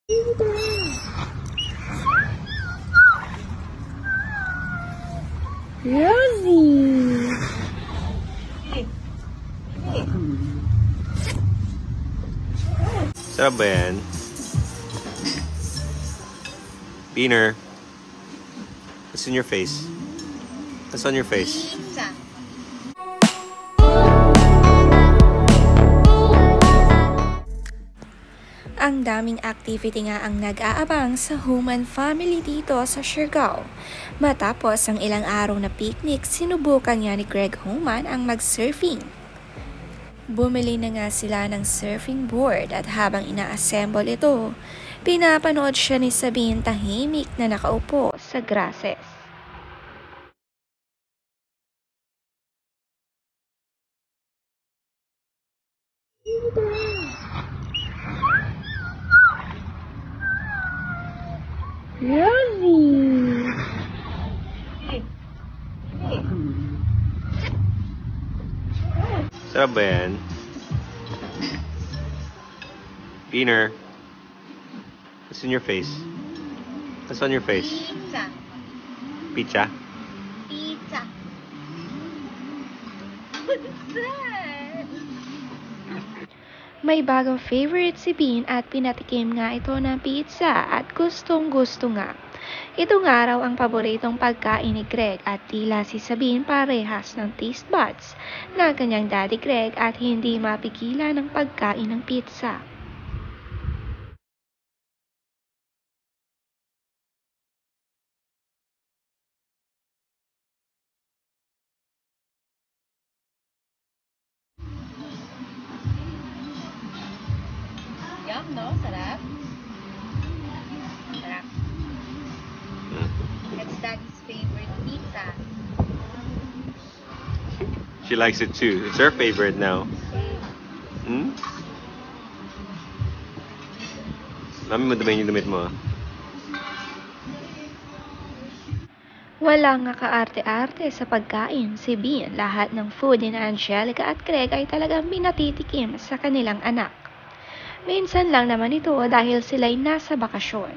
Rosie! Sarap ba yan? Beaner. What's in your face? What's on your face? Pizza. Ang daming activity nga ang nag-aabang sa Human family dito sa Siargao. Matapos ang ilang araw na picnic, sinubukan nga ni Greg Human ang mag-surfing. Bumili na nga sila ng surfing board at habang ina-assemble ito, pinapanood siya ni Sabine tahimik na nakaupo sa grasses. Rosie! Sarap ba yan? Beaner. What's in your face? What's on your face? Pizza. Pizza? Pizza. What's that? May bagong favorite si Bean at pinatikim nga ito ng pizza at gustong-gusto nga. Ito nga raw ang paboritong pagkain ni Greg at tila si Sabine parehas ng taste buds na kanyang daddy Greg at hindi mapigilan ng pagkain ng pizza. Yum, no? Sarap? Sarap. It's daddy's favorite pizza. She likes it too. It's her favorite now. Hmm? Mami mo dumi yung damit mo. Wala nga kaarte-arte sa pagkain si Bean. Lahat ng food ni Angelica at Greg ay talagang pinatitikim sa kanilang anak. Minsan lang naman ito dahil sila'y nasa bakasyon.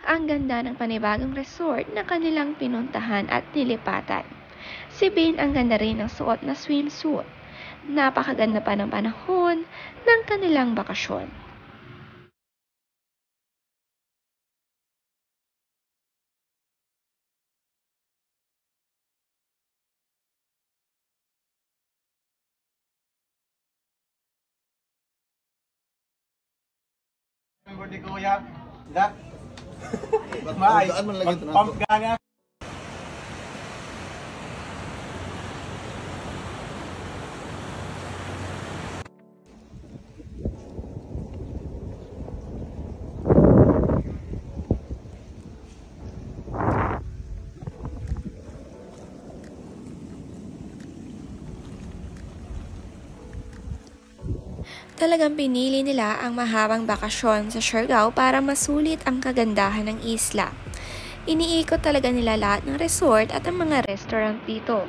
Ang ganda ng panibagong resort na kanilang pinuntahan at nilipatan. Si Bean ang ganda rin ng suot na swimsuit. Napakaganda pa ng panahon ng kanilang bakasyon. Birthday ko kuya. Da. Mag-pump ka nga. Talagang pinili nila ang mahabang bakasyon sa Siargao para masulit ang kagandahan ng isla. Iniikot talaga nila lahat ng resort at ang mga restaurant dito.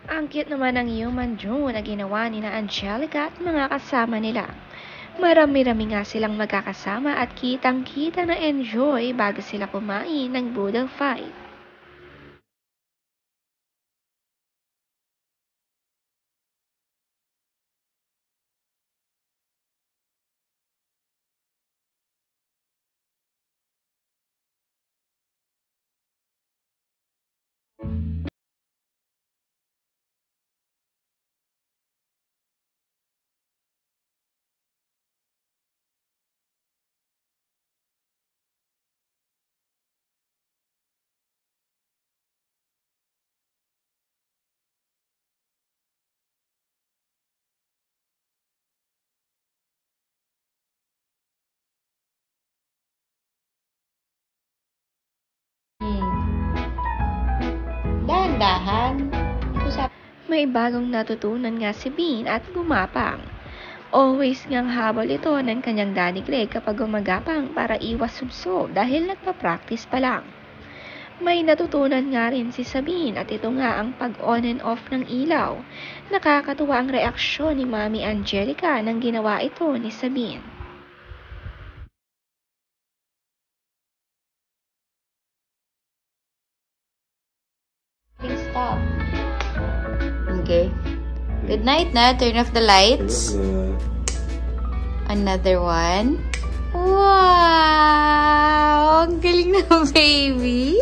Ang cute naman ng Human June na ginawa ni na Angelica at mga kasama nila. Marami-rami nga silang magkakasama at kitang-kita na enjoy bago sila kumain ng Boodle Fight. dahan. May bagong natutunan nga si Bean at gumapang. Always ngang habol ito ng kanyang daddy Greg kapag gumagapang para iwas subsob dahil nagpa-practice pa lang. May natutunan nga rin si Sabine at ito nga ang pag-on and off ng ilaw. Nakakatuwa ang reaksyon ni Mami Angelica nang ginawa ito ni Sabine. Stop. Okay. Good night na. Turn off the lights. Another one. Wow! Ang galing na, baby!